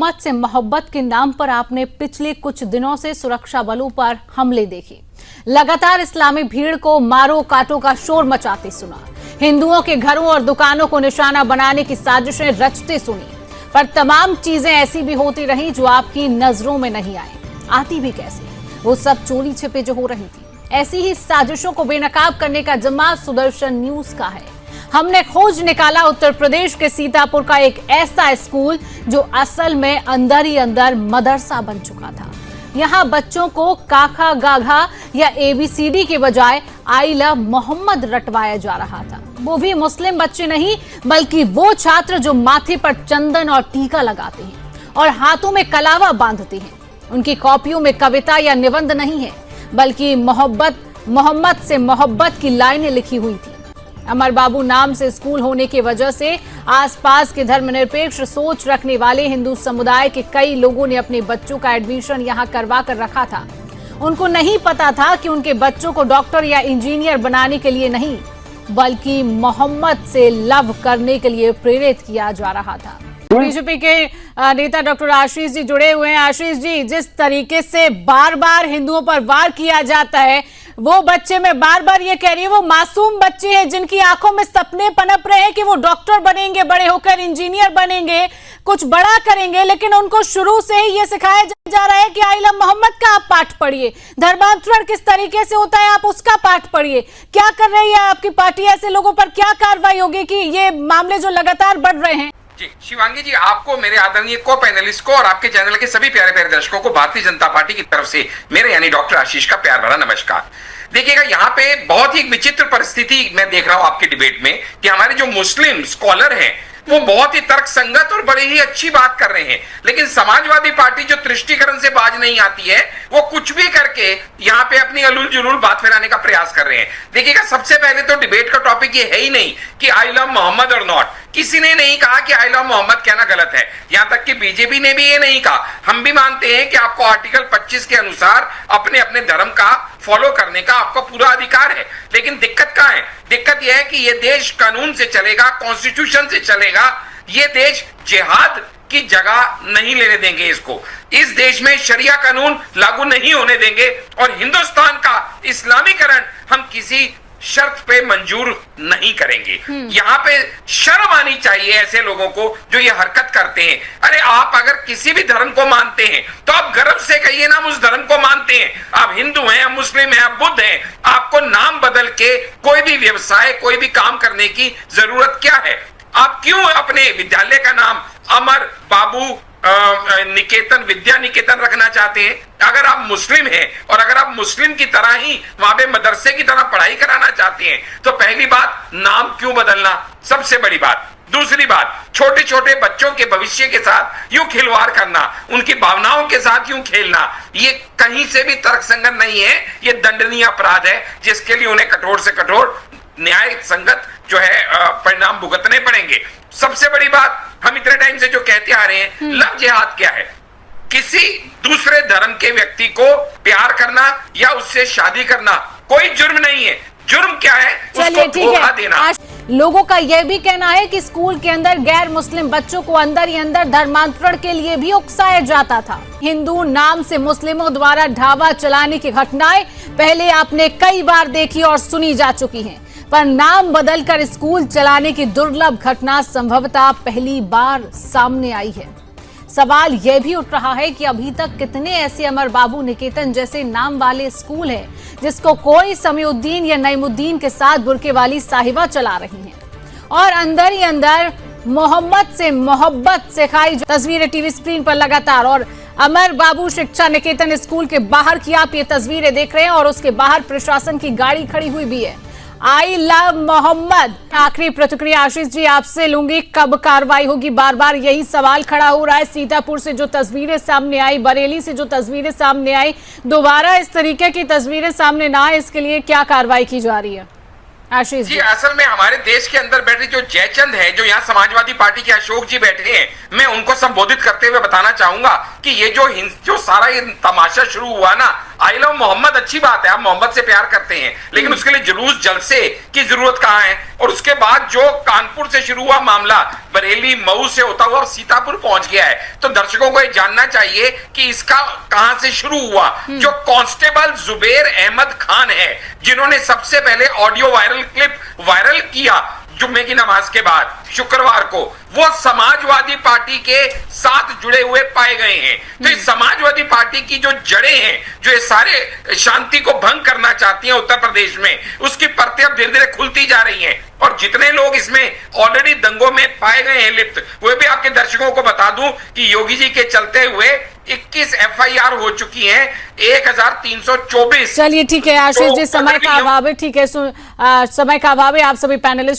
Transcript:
मत से मोहब्बत के नाम पर आपने पिछले कुछ दिनों से सुरक्षा बलों पर हमले देखे। लगातार इस्लामी भीड़ को मारो काटो का शोर मचाते सुना। हिंदुओं के घरों और दुकानों को निशाना बनाने की साजिशें रचते सुनी। पर तमाम चीजें ऐसी भी होती रही जो आपकी नजरों में नहीं आई। आती भी कैसे? वो सब चोरी छिपे जो हो रही थी। ऐसी ही साजिशों को बेनकाब करने का जिम्मा सुदर्शन न्यूज का है। हमने खोज निकाला उत्तर प्रदेश के सीतापुर का एक ऐसा स्कूल जो असल में अंदर ही अंदर मदरसा बन चुका था। यहाँ बच्चों को काखा गाघा या एबीसीडी के बजाय आई लव मोहम्मद रटवाया जा रहा था। वो भी मुस्लिम बच्चे नहीं, बल्कि वो छात्र जो माथे पर चंदन और टीका लगाते हैं और हाथों में कलावा बांधते हैं। उनकी कॉपियों में कविता या निबंध नहीं है, बल्कि मोहम्मद से मोहब्बत की लाइनें लिखी हुई थी। अमर बाबू नाम से स्कूल होने की वजह से आसपास के धर्मनिरपेक्ष सोच रखने वाले हिंदू समुदाय के कई लोगों ने अपने बच्चों का एडमिशन यहां करवा कर रखा था। उनको नहीं पता था कि उनके बच्चों को डॉक्टर या इंजीनियर बनाने के लिए नहीं, बल्कि मोहम्मद से लव करने के लिए प्रेरित किया जा रहा था। बीजेपी के नेता डॉक्टर आशीष जी जुड़े हुए हैं। आशीष जी, जिस तरीके से बार बार हिंदुओं पर वार किया जाता है, वो बच्चे, मैं बार बार ये कह रही हूँ, वो मासूम बच्चे हैं जिनकी आंखों में सपने पनप रहे हैं कि वो डॉक्टर बनेंगे, बड़े होकर इंजीनियर बनेंगे, कुछ बड़ा करेंगे, लेकिन उनको शुरू से ही ये सिखाया जा रहा है कि आई लव मोहम्मद का आप पाठ पढ़िए, धर्मांतरण किस तरीके से होता है आप उसका पाठ पढ़िए। क्या कर रही है आपकी पार्टी? ऐसे लोगों पर क्या कार्रवाई होगी कि ये मामले जो लगातार बढ़ रहे हैं? जी शिवांगी जी, आपको, मेरे आदरणीय को पैनलिस्ट को और आपके चैनल के सभी प्यारे प्यारे दर्शकों को भारतीय जनता पार्टी की तरफ से मेरे यानी डॉक्टर आशीष का प्यार भरा नमस्कार। देखिएगा, यहाँ पे बहुत ही विचित्र परिस्थिति मैं देख रहा हूं आपके डिबेट में कि हमारे जो मुस्लिम स्कॉलर हैं वो बहुत ही तर्कसंगत और बड़ी ही अच्छी बात कर रहे हैं, लेकिन समाजवादी पार्टी जो तुष्टीकरण से बाज नहीं आती है वो कुछ भी करके यहाँ पे अपनी अलूल जुलूल बात फैलाने का प्रयास कर रहे हैं। देखिएगा, सबसे पहले तो डिबेट का टॉपिक ये है ही नहीं कि आई लव मोहम्मद और नॉट। किसी ने नहीं कहा कि आई लव मोहम्मद कहना गलत है, यहां तक कि बीजेपी ने भी ये नहीं कहा। हम भी मानते हैं कि आपको आर्टिकल 25 के अनुसार अपने अपने धर्म का फॉलो करने का आपका पूरा अधिकार है, लेकिन दिक्कत कहां है? दिक्कत यह है कि यह देश कानून से चलेगा, कॉन्स्टिट्यूशन से चलेगा। यह देश जिहाद की जगह नहीं लेने देंगे इसको। इस देश में शरिया कानून लागू नहीं होने देंगे और हिंदुस्तान का इस्लामीकरण हम किसी शर्त पे मंजूर नहीं करेंगे। यहाँ पे शर्म आनी चाहिए ऐसे लोगों को जो ये हरकत करते हैं। अरे आप अगर किसी भी धर्म को मानते हैं तो आप गर्व से कहिए ना, हम उस धर्म को मानते हैं। आप हिंदू हैं, आप मुस्लिम हैं, आप बुद्ध हैं। आपको नाम बदल के कोई भी व्यवसाय, कोई भी काम करने की जरूरत क्या है? आप क्यों अपने विद्यालय का नाम अमर बाबू निकेतन, विद्या निकेतन रखना चाहते हैं? अगर आप मुस्लिम हैं और अगर आप मुस्लिम की तरह ही वहां पे मदरसे की तरह पढ़ाई कराना चाहते हैं तो पहली बात, नाम क्यों बदलना? सबसे बड़ी बात। दूसरी बात, छोटे छोटे बच्चों के भविष्य के साथ यूं खिलवाड़ करना, उनकी भावनाओं के साथ यूं खेलना, ये कहीं से भी तर्कसंगत नहीं है। ये दंडनीय अपराध है जिसके लिए उन्हें कठोर से कठोर न्याय संगत जो है परिणाम भुगतने पड़ेंगे। सबसे बड़ी बात, हम इतने टाइम से जो कहते आ रहे हैं, लव जिहाद क्या है? किसी दूसरे धर्म के व्यक्ति को प्यार करना या उससे शादी करना कोई जुर्म नहीं है। जुर्म क्या है? उसको धोखा देना। लोगों का यह भी कहना है कि स्कूल के अंदर गैर मुस्लिम बच्चों को अंदर ही अंदर धर्मांतरण के लिए भी उकसाया जाता था। हिंदू नाम से मुस्लिमों द्वारा ढाबा चलाने की घटनाएं पहले आपने कई बार देखी और सुनी जा चुकी हैं, पर नाम बदलकर स्कूल चलाने की दुर्लभ घटना संभवतः पहली बार सामने आई है। सवाल यह भी उठ रहा है कि अभी तक कितने ऐसे अमर बाबू निकेतन जैसे नाम वाले स्कूल हैं जिसको कोई समीउद्दीन या नईमुद्दीन के साथ बुर्के वाली साहिबा चला रही हैं और अंदर ही अंदर मोहम्मद से मोहब्बत सिखाई। तस्वीरें टीवी स्क्रीन पर लगातार, और अमर बाबू शिक्षा निकेतन स्कूल के बाहर की आप ये तस्वीरें देख रहे हैं और उसके बाहर प्रशासन की गाड़ी खड़ी हुई भी है। I love Mohammad. आखिरी प्रतिक्रिया आशीष जी आपसे लूंगी, कब कार्रवाई होगी? बार बार यही सवाल खड़ा हो रहा है। सीतापुर से जो तस्वीरें सामने आई, बरेली से जो तस्वीरें सामने आई, दोबारा इस तरीके की तस्वीरें सामने ना आए, इसके लिए क्या कार्रवाई की जा रही है? आशीष जी, असल में हमारे देश के अंदर बैठे जो जयचंद है, जो यहाँ समाजवादी पार्टी के अशोक जी बैठे हैं, मैं उनको संबोधित करते हुए बताना चाहूंगा कि ये जो सारा ये तमाशा शुरू हुआ ना, आई लव मोहम्मद अच्छी बात है, आप मोहम्मद से प्यार करते हैं, लेकिन उसके लिए जुलूस जलसे की जरूरत कहां है? और उसके बाद जो कानपुर से शुरू हुआ मामला बरेली मऊ से होता हुआ और सीतापुर पहुंच गया है, तो दर्शकों को ये जानना चाहिए कि इसका कहां से शुरू हुआ। जो कांस्टेबल जुबेर अहमद खान है, जिन्होंने सबसे पहले ऑडियो वायरल क्लिप वायरल किया जुम्मे की नमाज के बाद शुक्रवार को, वो समाजवादी पार्टी के साथ जुड़े हुए पाए गए हैं। तो इस समाजवादी पार्टी की जो जड़ें हैं, जो ये सारे शांति को भंग करना चाहती हैं उत्तर प्रदेश में, उसकी परतें अब धीरे धीरे खुलती जा रही हैं। और जितने लोग इसमें ऑलरेडी दंगों में पाए गए हैं लिप्त, वो भी आपके दर्शकों को बता दूं कि योगी जी के चलते हुए 21 FIR हो चुकी हैं, 1324। चलिए ठीक है आशीष जी, समय का अभाव है, ठीक है, समय का अभाव है। आप सभी पैनलिस्ट